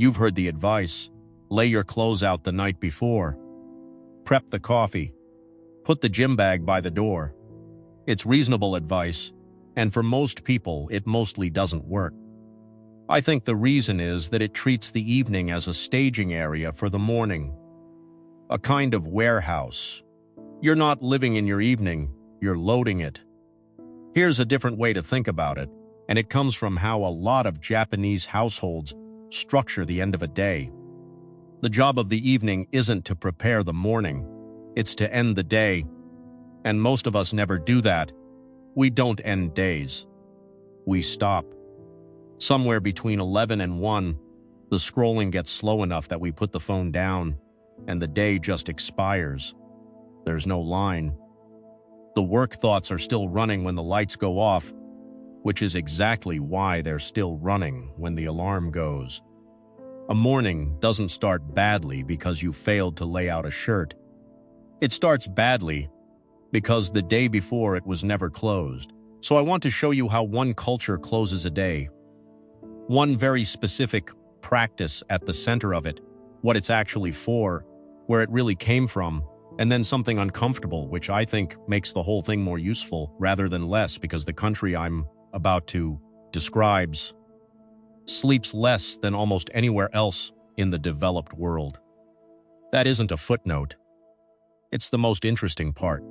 You've heard the advice. Lay your clothes out the night before. Prep the coffee. Put the gym bag by the door. It's reasonable advice, and for most people, it mostly doesn't work. I think the reason is that it treats the evening as a staging area for the morning. A kind of warehouse. You're not living in your evening, you're loading it. Here's a different way to think about it, and it comes from how a lot of Japanese households structure the end of a day. The job of the evening isn't to prepare the morning, it's to end the day. And most of us never do that. We don't end days. We stop. Somewhere between 11 and 1, the scrolling gets slow enough that we put the phone down, and the day just expires. There's no line. The work thoughts are still running when the lights go off, which is exactly why they're still running when the alarm goes. A morning doesn't start badly because you failed to lay out a shirt. It starts badly because the day before it was never closed. So I want to show you how one culture closes a day. One very specific practice at the center of it, what it's actually for, where it really came from, and then something uncomfortable, which I think makes the whole thing more useful rather than less, because the country I'm about to describe sleeps less than almost anywhere else in the developed world. That isn't a footnote. It's the most interesting part.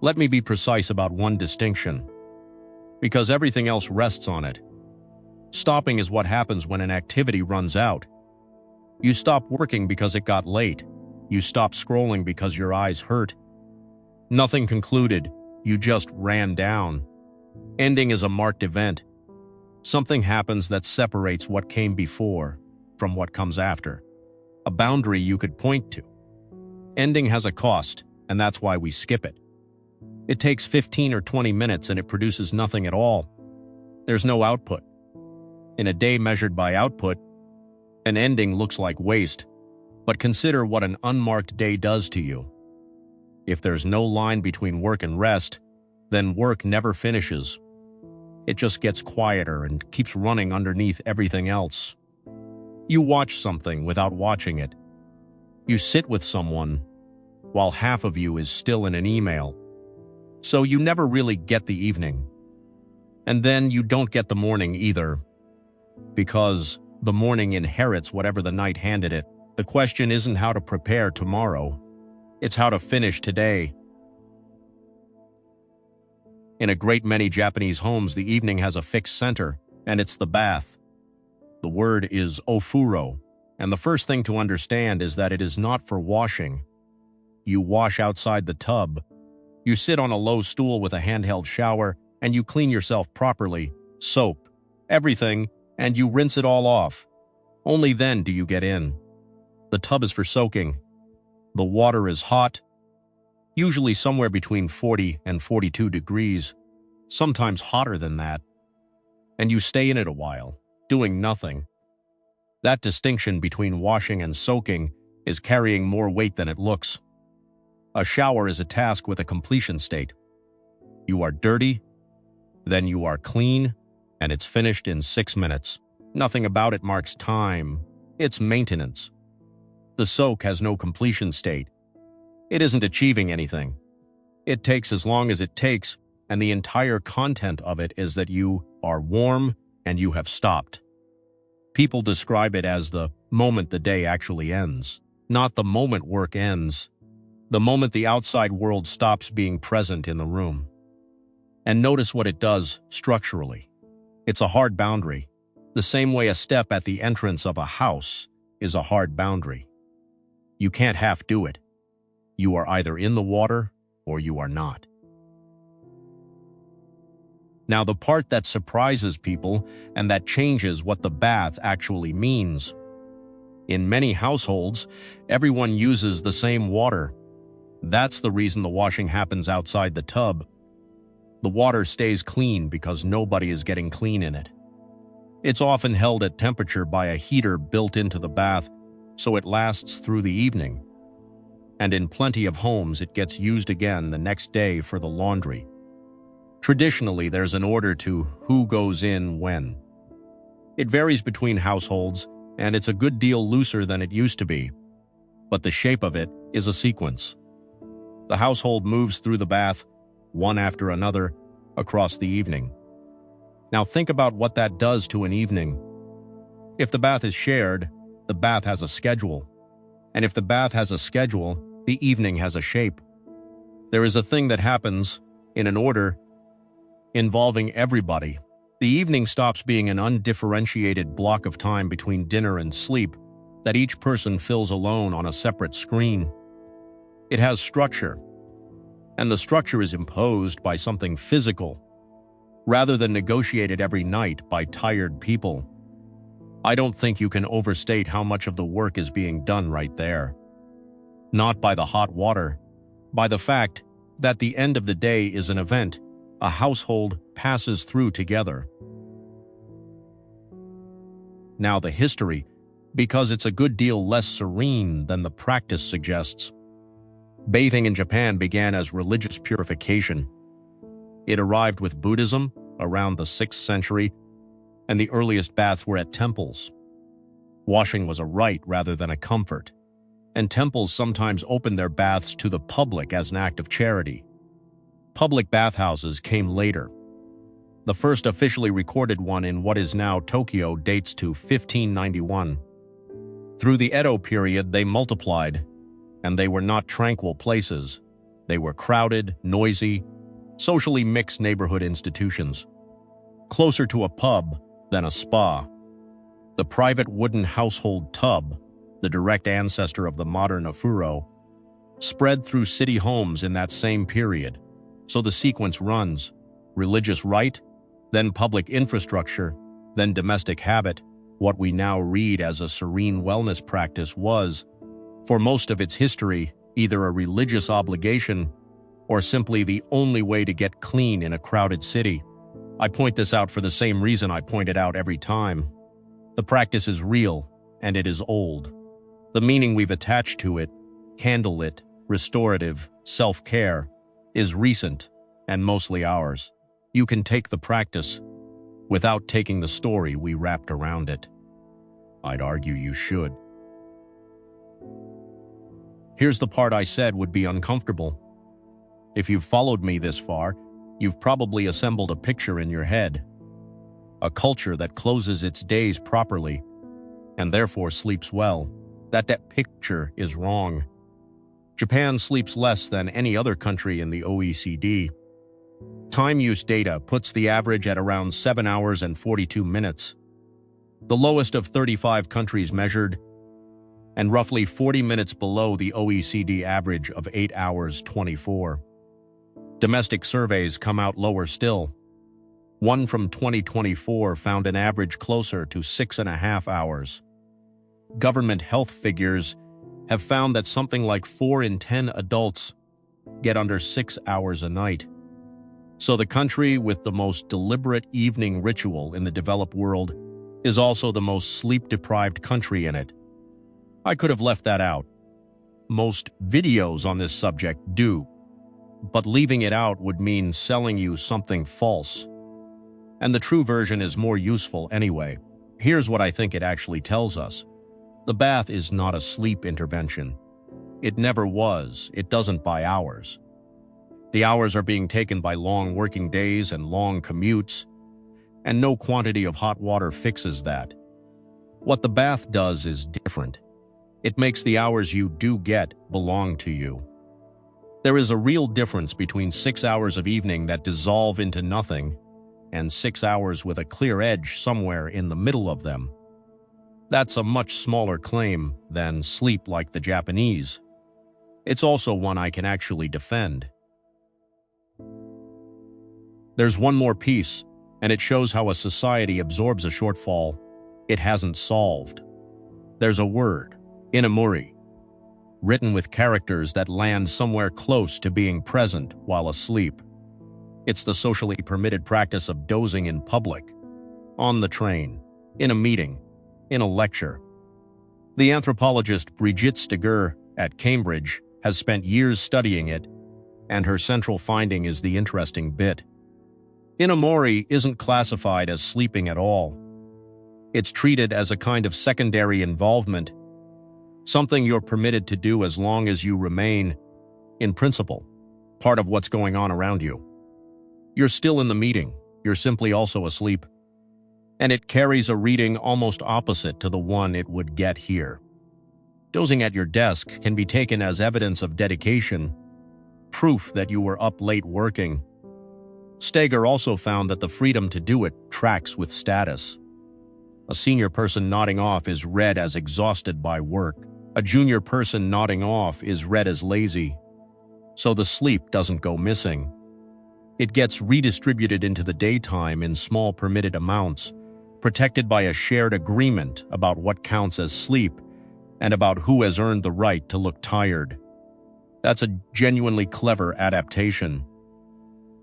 Let me be precise about one distinction, because everything else rests on it. Stopping is what happens when an activity runs out. You stop working because it got late. You stop scrolling because your eyes hurt. Nothing concluded. You just ran down. Ending is a marked event. Something happens that separates what came before from what comes after. A boundary you could point to. Ending has a cost, and that's why we skip it. It takes 15 or 20 minutes and it produces nothing at all. There's no output. In a day measured by output, an ending looks like waste, but consider what an unmarked day does to you. If there's no line between work and rest, then work never finishes. It just gets quieter and keeps running underneath everything else. You watch something without watching it. You sit with someone while half of you is still in an email. So you never really get the evening. And then you don't get the morning either, because the morning inherits whatever the night handed it. The question isn't how to prepare tomorrow. It's how to finish today. In a great many Japanese homes, the evening has a fixed center, and it's the bath. The word is Ofuro, and the first thing to understand is that it is not for washing. You wash outside the tub. You sit on a low stool with a handheld shower, and you clean yourself properly, soap, everything, and you rinse it all off. Only then do you get in. The tub is for soaking. The water is hot, usually somewhere between 40 and 42 degrees, sometimes hotter than that. And you stay in it a while, doing nothing. That distinction between washing and soaking is carrying more weight than it looks. A shower is a task with a completion state. You are dirty, then you are clean, and it's finished in 6 minutes. Nothing about it marks time. It's maintenance. The soak has no completion state. It isn't achieving anything. It takes as long as it takes, and the entire content of it is that you are warm and you have stopped. People describe it as the moment the day actually ends, not the moment work ends, the moment the outside world stops being present in the room. And notice what it does structurally. It's a hard boundary, the same way a step at the entrance of a house is a hard boundary. You can't half do it. You are either in the water or you are not. Now, the part that surprises people and that changes what the bath actually means. In many households, everyone uses the same water. That's the reason the washing happens outside the tub. The water stays clean because nobody is getting clean in it. It's often held at temperature by a heater built into the bath, so it lasts through the evening. And in plenty of homes, it gets used again the next day for the laundry. Traditionally, there's an order to who goes in when. It varies between households, and it's a good deal looser than it used to be. But the shape of it is a sequence. The household moves through the bath, one after another, across the evening. Now think about what that does to an evening. If the bath is shared, the bath has a schedule. And if the bath has a schedule, the evening has a shape. There is a thing that happens, in an order, involving everybody. The evening stops being an undifferentiated block of time between dinner and sleep that each person fills alone on a separate screen. It has structure, and the structure is imposed by something physical, rather than negotiated every night by tired people. I don't think you can overstate how much of the work is being done right there. Not by the hot water, by the fact that the end of the day is an event a household passes through together. Now the history, because it's a good deal less serene than the practice suggests. Bathing in Japan began as religious purification. It arrived with Buddhism around the 6th century, and the earliest baths were at temples. Washing was a rite rather than a comfort, and temples sometimes opened their baths to the public as an act of charity. Public bathhouses came later. The first officially recorded one in what is now Tokyo dates to 1591. Through the Edo period, they multiplied, and they were not tranquil places. They were crowded, noisy, socially mixed neighborhood institutions, closer to a pub than a spa. The private wooden household tub, the direct ancestor of the modern Ofuro, spread through city homes in that same period. So the sequence runs: religious rite, then public infrastructure, then domestic habit. What we now read as a serene wellness practice was, for most of its history, either a religious obligation or simply the only way to get clean in a crowded city. I point this out for the same reason I point it out every time. The practice is real, and it is old. The meaning we've attached to it, candlelit, restorative, self-care, is recent and mostly ours. You can take the practice without taking the story we wrapped around it. I'd argue you should. Here's the part I said would be uncomfortable. If you've followed me this far, you've probably assembled a picture in your head. A culture that closes its days properly and therefore sleeps well. That picture is wrong. Japan sleeps less than any other country in the OECD. Time use data puts the average at around 7 hours and 42 minutes, the lowest of 35 countries measured, and roughly 40 minutes below the OECD average of 8 hours 24. Domestic surveys come out lower still. One from 2024 found an average closer to 6.5 hours. Government health figures have found that something like 4 in 10 adults get under 6 hours a night. So the country with the most deliberate evening ritual in the developed world is also the most sleep-deprived country in it. I could have left that out. Most videos on this subject do, but leaving it out would mean selling you something false. And the true version is more useful anyway. Here's what I think it actually tells us. The bath is not a sleep intervention. It never was. It doesn't buy hours. The hours are being taken by long working days and long commutes, and no quantity of hot water fixes that. What the bath does is different. It makes the hours you do get belong to you. There is a real difference between 6 hours of evening that dissolve into nothing and 6 hours with a clear edge somewhere in the middle of them. That's a much smaller claim than sleep like the Japanese. It's also one I can actually defend. There's one more piece, and it shows how a society absorbs a shortfall it hasn't solved. There's a word, Inemuri, written with characters that land somewhere close to being present while asleep. It's the socially permitted practice of dozing in public, on the train, in a meeting, in a lecture. The anthropologist Brigitte Steger at Cambridge has spent years studying it, and her central finding is the interesting bit. Inemuri isn't classified as sleeping at all. It's treated as a kind of secondary involvement, something you're permitted to do as long as you remain, in principle, part of what's going on around you. You're still in the meeting, you're simply also asleep, and it carries a reading almost opposite to the one it would get here. Dozing at your desk can be taken as evidence of dedication, proof that you were up late working. Steger also found that the freedom to do it tracks with status. A senior person nodding off is read as exhausted by work. A junior person nodding off is read as lazy. So the sleep doesn't go missing. It gets redistributed into the daytime in small permitted amounts, protected by a shared agreement about what counts as sleep and about who has earned the right to look tired. That's a genuinely clever adaptation.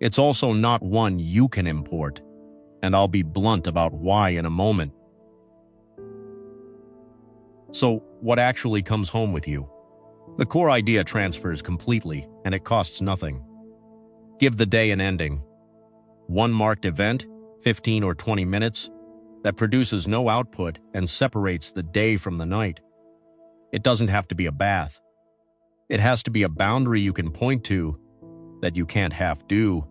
It's also not one you can import, and I'll be blunt about why in a moment. So, what actually comes home with you? The core idea transfers completely, and it costs nothing. Give the day an ending. One marked event, 15 or 20 minutes, that produces no output and separates the day from the night. It doesn't have to be a bath. It has to be a boundary you can point to, that you can't half do,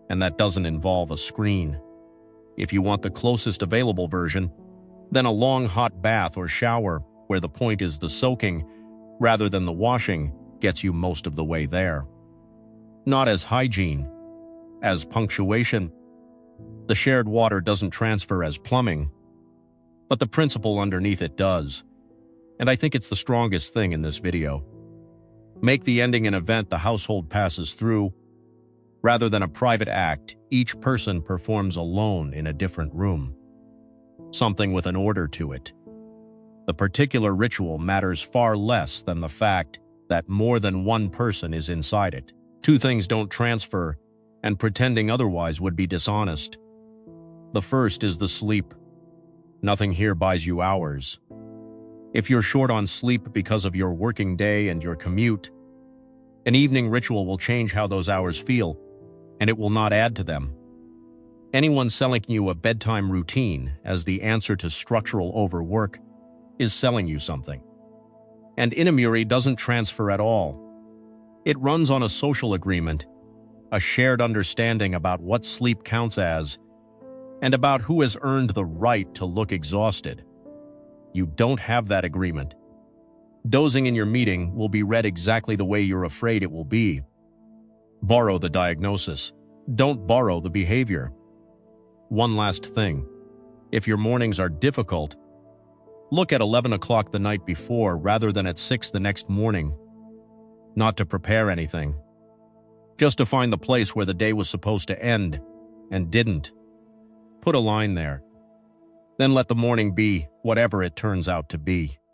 and that doesn't involve a screen. If you want the closest available version, then a long hot bath or shower, where the point is the soaking rather than the washing, gets you most of the way there. Not as hygiene, as punctuation. The shared water doesn't transfer as plumbing, but the principle underneath it does, and I think it's the strongest thing in this video. Make the ending an event the household passes through. Rather than a private act, each person performs alone in a different room. Something with an order to it. The particular ritual matters far less than the fact that more than one person is inside it. Two things don't transfer, and pretending otherwise would be dishonest. The first is the sleep. Nothing here buys you hours. If you're short on sleep because of your working day and your commute, an evening ritual will change how those hours feel, and it will not add to them. Anyone selling you a bedtime routine as the answer to structural overwork is selling you something. And Inemuri doesn't transfer at all. It runs on a social agreement, a shared understanding about what sleep counts as, and about who has earned the right to look exhausted. You don't have that agreement. Dozing in your meeting will be read exactly the way you're afraid it will be. Borrow the diagnosis. Don't borrow the behavior. One last thing. If your mornings are difficult, look at 11 o'clock the night before rather than at 6 the next morning. Not to prepare anything. Just to find the place where the day was supposed to end and didn't. Put a line there. Then let the morning be whatever it turns out to be.